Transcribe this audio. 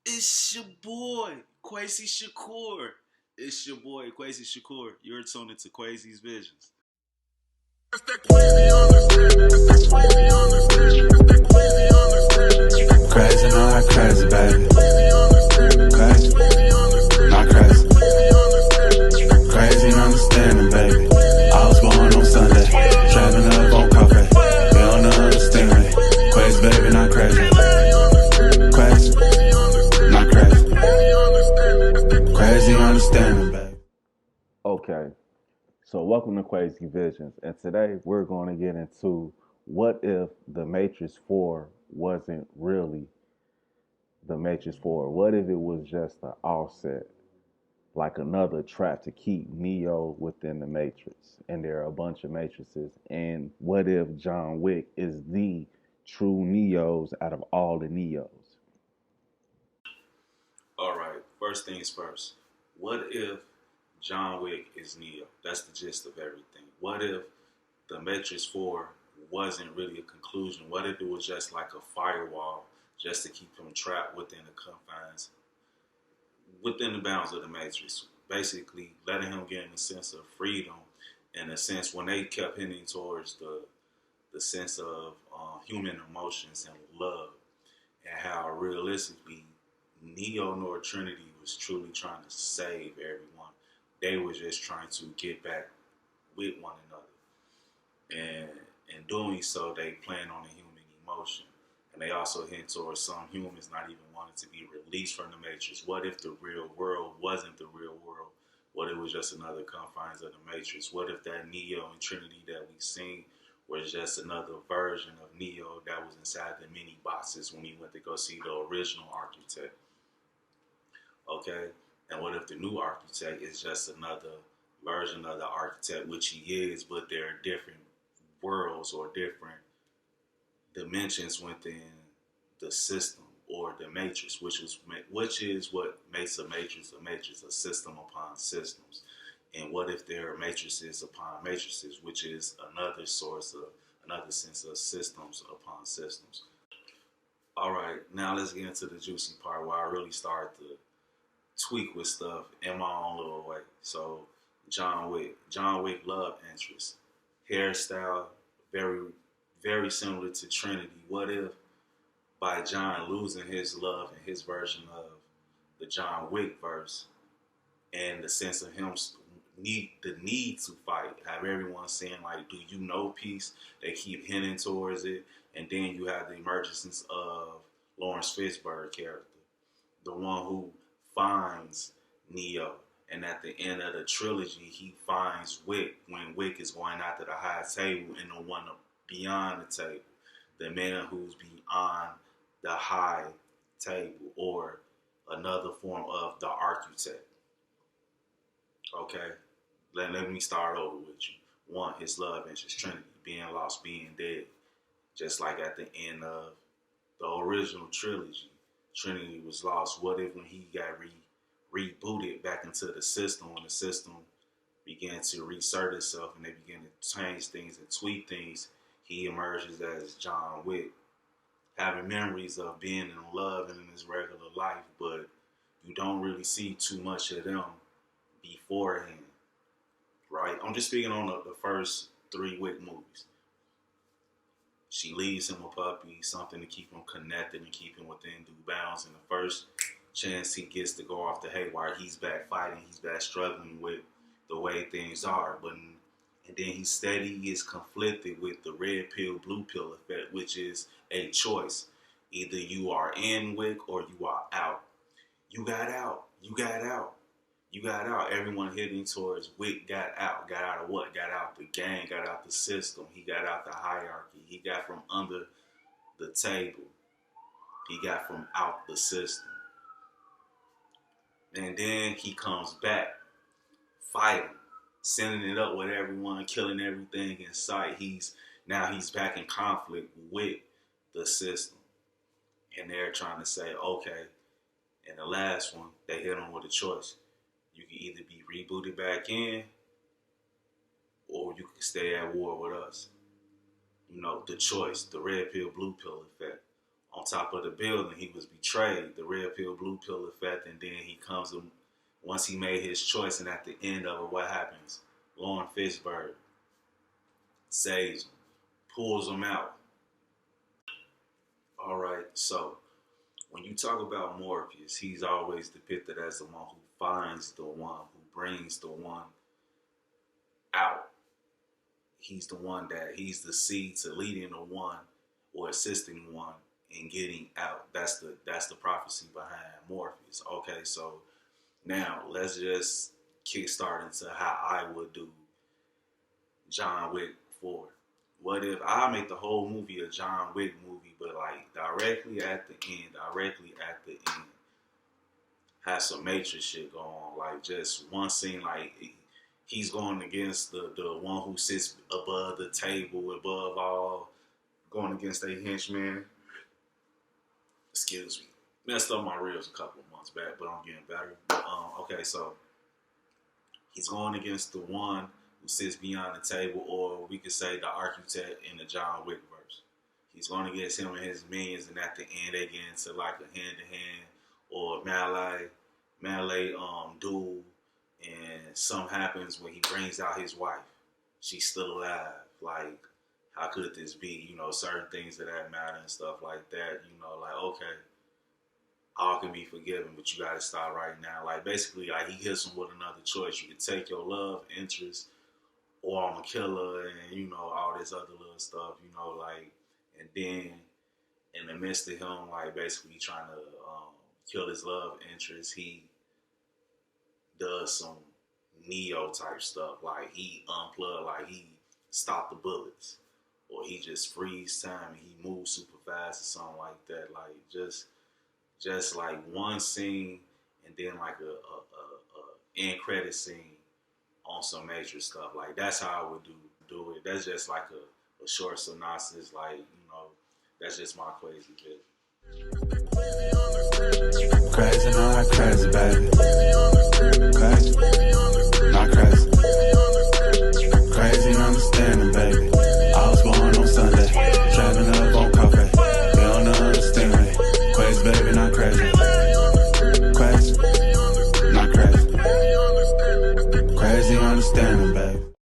It's your boy, Kwesi Shakur. It's your boy, Kwesi Shakur. You're tuning to KwesiVision's. Crazy, not crazy, baby. Crazy, not crazy. Crazy, understanding, baby. I was born on Sunday, driving up on coffee. You don't understand me. Crazy, baby, not crazy. Crazy, not crazy. Crazy, understanding, baby. Okay, so welcome to Kwesi Visions, and today we're going to get into what if the Matrix 4 wasn't really the Matrix 4? What if it was just an offset, like another trap to keep Neo within the Matrix? And there are a bunch of Matrices. And what if John Wick is the true Neos out of all the Neos? All right, first things first. What if John Wick is Neo? That's the gist of everything. What if the Matrix 4 wasn't really a conclusion? What if it was just like a firewall just to keep him trapped within the confines, within the bounds of the Matrix? Basically, letting him gain a sense of freedom, in a sense when they kept hinting towards the sense of human emotions and love, and how realistically Neo nor Trinity was truly trying to save everyone. They were just trying to get back with one another, and in doing so, they plan on a human emotion. And they also hint towards some humans not even wanting to be released from the Matrix. What if the real world wasn't the real world? What if it was just another confines of the Matrix? What if that Neo and Trinity that we seen was just another version of Neo that was inside the mini boxes when he went to go see the original architect? Okay? And what if the new architect is just another version of the architect, which he is, but there are different worlds or different dimensions within the system or the matrix, which is what makes a matrix, a system upon systems. And what if there are matrices upon matrices, which is another source of another sense of systems upon systems. All right, now let's get into the juicy part where I really start to tweak with stuff in my own little way. So John Wick love interest, hairstyle, very very similar to Trinity. What if by John losing his love and his version of the John Wick verse and the sense of him the need to fight, have everyone saying like, "Do you know peace?" They keep hinting towards it, and then you have the emergence of Lawrence Fishburne character, the one who finds Neo. And at the end of the trilogy, he finds Wick when Wick is going after the high table and the one beyond the table, the man who's beyond the high table, or another form of the architect. Okay? Let me start over with you. One, his love interest, Trinity, being lost, being dead. Just like at the end of the original trilogy, Trinity was lost. What if when he got rebooted back into the system, when the system began to reassert itself and they began to change things and tweak things, he emerges as John Wick, having memories of being in love and in his regular life, but you don't really see too much of them beforehand, right? I'm just speaking on the first three Wick movies. She leaves him a puppy, something to keep him connected and keep him within due bounds. And the first chance he gets to go off the haywire, he's back fighting, he's back struggling with the way things are. And then he steady is conflicted with the red pill, blue pill effect, which is a choice. Either you are in Wick or you are out. You got out. You got out. You got out. Everyone heading towards Wick got out. Got out of what? Got out the gang, got out the system. He got out the hierarchy. He got from under the table. He got from out the system. And then he comes back fighting, sending it up with everyone, killing everything in sight. He's back in conflict with the system. And they're trying to say, okay, in the last one, they hit him with a choice. You can either be rebooted back in, or you can stay at war with us. You know, the choice, the red pill, blue pill effect. on top of the building. He was betrayed, the red pill, blue pill effect, and then he comes in, once he made his choice, and at the end of it, what happens? Lauren Fishburne saves him, pulls him out. All right, so when you talk about Morpheus, he's always depicted as the one who finds the one, who brings the one out. He's the one he's the seed to leading the one or assisting one in getting out. That's the prophecy behind Morpheus. Okay, so now let's just kickstart into how I would do John Wick 4. What if I make the whole movie a John Wick movie, but like directly at the end, have some Matrix shit going on, like just one scene, like he's going against the one who sits above the table, above all, going against a henchman. Excuse me. Messed up my ribs a couple of months back, but I'm getting better. Okay, so he's going against the one who sits beyond the table, or we could say the architect in the John Wick verse. He's going against him and his minions, and at the end they get into like a hand-to-hand or melee duel, and something happens when he brings out his wife. She's still alive. Like, how could this be? You know, certain things that matter and stuff like that. You know, like, okay, all can be forgiven, but you got to stop right now. Like, basically, like, he hits him with another choice. You can take your love interest, or I'm a killer, and, you know, all this other little stuff, you know, like, and then in the midst of him, like, basically trying to kill his love interest, he does some Neo type stuff. Like, he unplugged, like, he stopped the bullets, or he just freeze time and he moves super fast or something like that. Like, just like one scene, and then like a end credit scene on some major stuff. Like, that's how I would do it. That's just like a short synopsis. Like, you know, that's just my Kwesi Vision. Crazy, not crazy, baby.